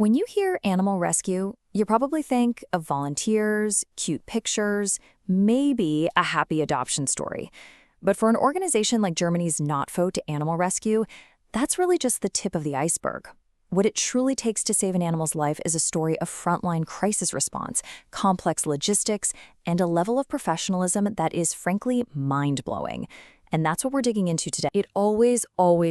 When you hear animal rescue, you probably think of volunteers, cute pictures, maybe a happy adoption story. But for an organization like Germany's Notpfote Animal Rescue, that's really just the tip of the iceberg. What it truly takes to save an animal's life is a story of frontline crisis response, complex logistics, and a level of professionalism that is frankly mind-blowing. And that's what we're digging into today. It always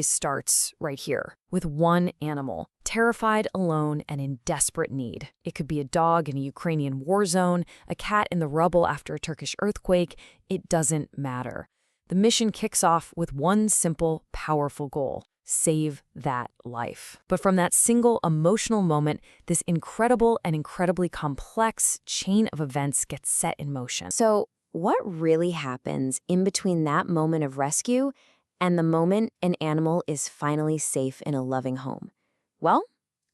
starts right here, with one animal, terrified, alone, and in desperate need. It could be a dog in a Ukrainian war zone, a cat in the rubble after a Turkish earthquake. It doesn't matter. The mission kicks off with one simple, powerful goal: save that life. But from that single emotional moment, this incredible and incredibly complex chain of events gets set in motion. So, what really happens in between that moment of rescue and the moment an animal is finally safe in a loving home? Well,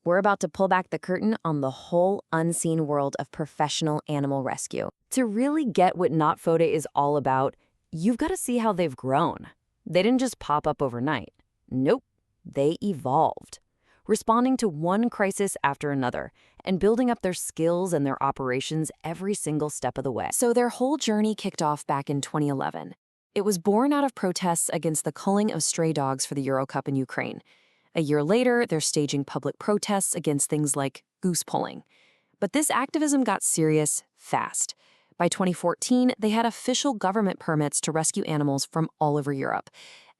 we're about to pull back the curtain on the whole unseen world of professional animal rescue. To really get what Notpfote is all about, you've got to see how they've grown. They didn't just pop up overnight. Nope, they evolved, responding to one crisis after another, and building up their skills and their operations every single step of the way. So their whole journey kicked off back in 2011. It was born out of protests against the culling of stray dogs for the Euro Cup in Ukraine. A year later, they're staging public protests against things like goose pulling. But this activism got serious fast. By 2014, they had official government permits to rescue animals from all over Europe.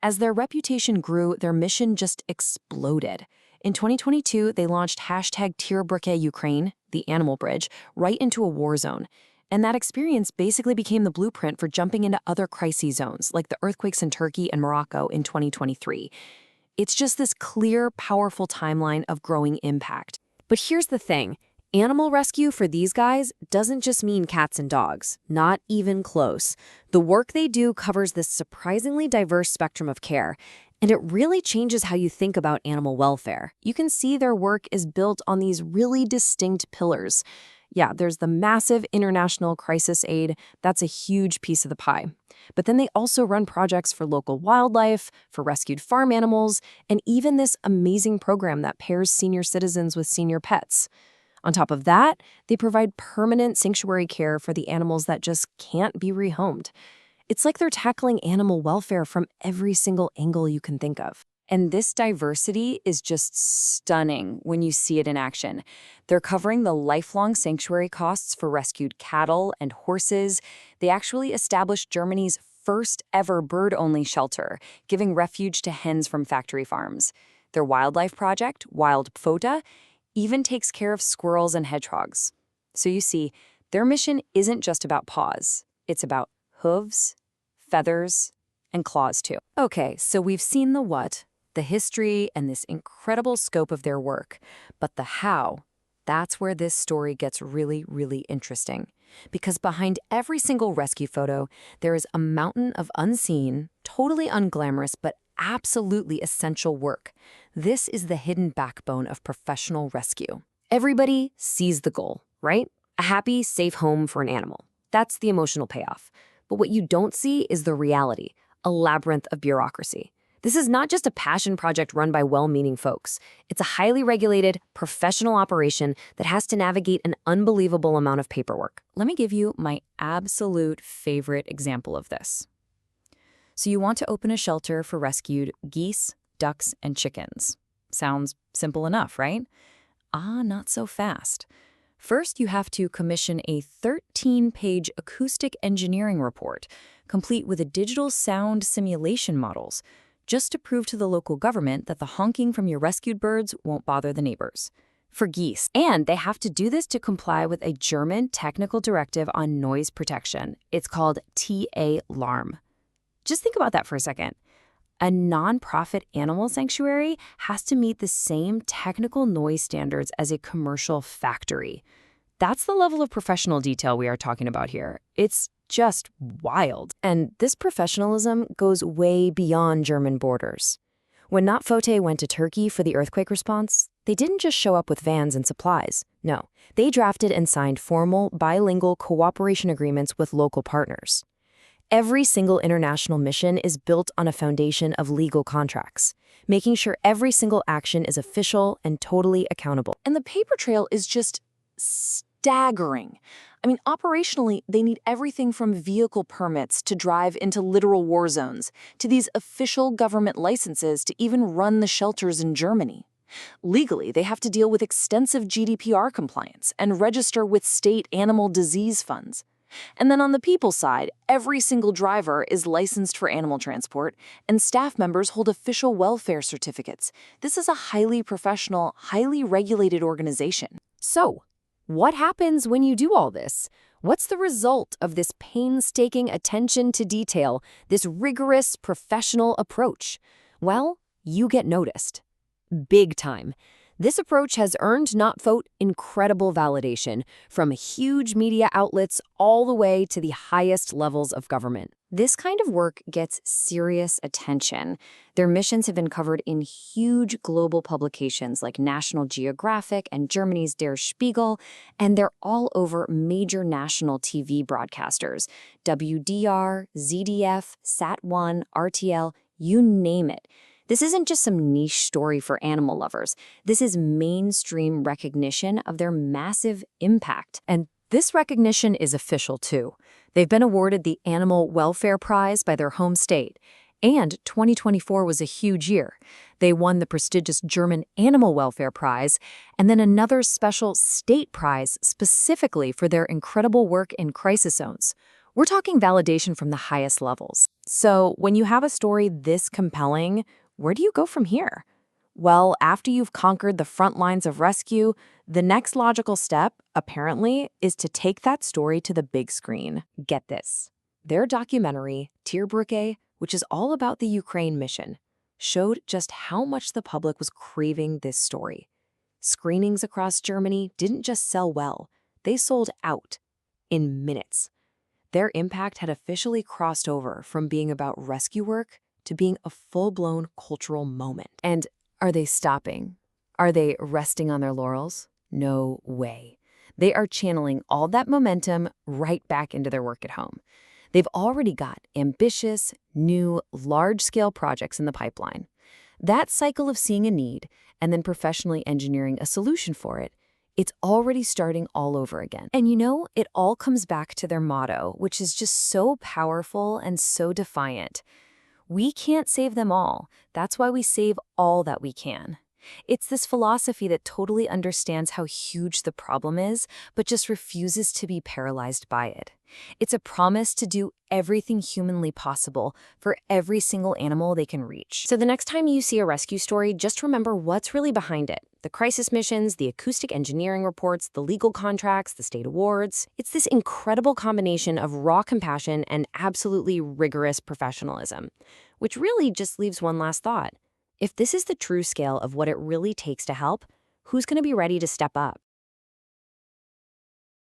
As their reputation grew, their mission just exploded. In 2022, they launched #TierBrücke the animal bridge, right into a war zone. And that experience basically became the blueprint for jumping into other crisis zones, like the earthquakes in Turkey and Morocco in 2023. It's just this clear, powerful timeline of growing impact. But here's the thing. Animal rescue for these guys doesn't just mean cats and dogs, not even close. The work they do covers this surprisingly diverse spectrum of care, and it really changes how you think about animal welfare. You can see their work is built on these really distinct pillars. Yeah, there's the massive international crisis aid. That's a huge piece of the pie. But then they also run projects for local wildlife, for rescued farm animals, and even this amazing program that pairs senior citizens with senior pets. On top of that, they provide permanent sanctuary care for the animals that just can't be rehomed. It's like they're tackling animal welfare from every single angle you can think of. And this diversity is just stunning when you see it in action. They're covering the lifelong sanctuary costs for rescued cattle and horses. They actually established Germany's first ever bird-only shelter, giving refuge to hens from factory farms. Their wildlife project, Notpfote, even takes care of squirrels and hedgehogs. So you see, their mission isn't just about paws. It's about hooves, feathers, and claws too. Okay, so we've seen the what, the history, and this incredible scope of their work. But the how, that's where this story gets really, really interesting. Because behind every single rescue photo, there is a mountain of unseen, totally unglamorous, but absolutely essential work. This is the hidden backbone of professional rescue. Everybody sees the goal, right? A happy, safe home for an animal. That's the emotional payoff. But what you don't see is the reality, a labyrinth of bureaucracy. This is not just a passion project run by well-meaning folks. It's a highly regulated, professional operation that has to navigate an unbelievable amount of paperwork. Let me give you my absolute favorite example of this. So you want to open a shelter for rescued geese, ducks, and chickens. Sounds simple enough, right? Not so fast. First, you have to commission a 13-page acoustic engineering report, complete with a digital sound simulation models, just to prove to the local government that the honking from your rescued birds won't bother the neighbors. For geese. And they have to do this to comply with a German technical directive on noise protection. It's called TA-Larm. Just think about that for a second. A nonprofit animal sanctuary has to meet the same technical noise standards as a commercial factory. That's the level of professional detail we are talking about here. It's just wild. And this professionalism goes way beyond German borders. When Notpfote went to Turkey for the earthquake response, they didn't just show up with vans and supplies. No, they drafted and signed formal bilingual cooperation agreements with local partners. Every single international mission is built on a foundation of legal contracts, making sure every single action is official and totally accountable. And the paper trail is just staggering. I mean, operationally, they need everything from vehicle permits to drive into literal war zones, to these official government licenses to even run the shelters in Germany. Legally, they have to deal with extensive GDPR compliance and register with state animal disease funds. And then on the people side, every single driver is licensed for animal transport, and staff members hold official welfare certificates. This is a highly professional, highly regulated organization. So, what happens when you do all this? What's the result of this painstaking attention to detail, this rigorous professional approach? Well, you get noticed. Big time. This approach has earned Notpfote incredible validation from huge media outlets all the way to the highest levels of government. This kind of work gets serious attention. Their missions have been covered in huge global publications like National Geographic and Germany's Der Spiegel, and they're all over major national TV broadcasters, WDR, ZDF, Sat1, RTL, you name it. This isn't just some niche story for animal lovers. This is mainstream recognition of their massive impact. And this recognition is official, too. They've been awarded the Animal Welfare Prize by their home state. And 2024 was a huge year. They won the prestigious German Animal Welfare Prize and then another special state prize specifically for their incredible work in crisis zones. We're talking validation from the highest levels. So when you have a story this compelling, where do you go from here? Well, after you've conquered the front lines of rescue, the next logical step, apparently, is to take that story to the big screen. Get this. Their documentary, Tierbrücke, which is all about the Ukraine mission, showed just how much the public was craving this story. Screenings across Germany didn't just sell well, they sold out in minutes. Their impact had officially crossed over from being about rescue work to being a full-blown cultural moment. And are they stopping? Are they resting on their laurels? No way. They are channeling all that momentum right back into their work at home. They've already got ambitious, new, large-scale projects in the pipeline. That cycle of seeing a need and then professionally engineering a solution for it, it's already starting all over again. And you know, it all comes back to their motto, which is just so powerful and so defiant. We can't save them all. That's why we save all that we can. It's this philosophy that totally understands how huge the problem is, but just refuses to be paralyzed by it. It's a promise to do everything humanly possible for every single animal they can reach. So the next time you see a rescue story, just remember what's really behind it. The crisis missions, the acoustic engineering reports, the legal contracts, the state awards. It's this incredible combination of raw compassion and absolutely rigorous professionalism, which really just leaves one last thought. If this is the true scale of what it really takes to help, who's going to be ready to step up?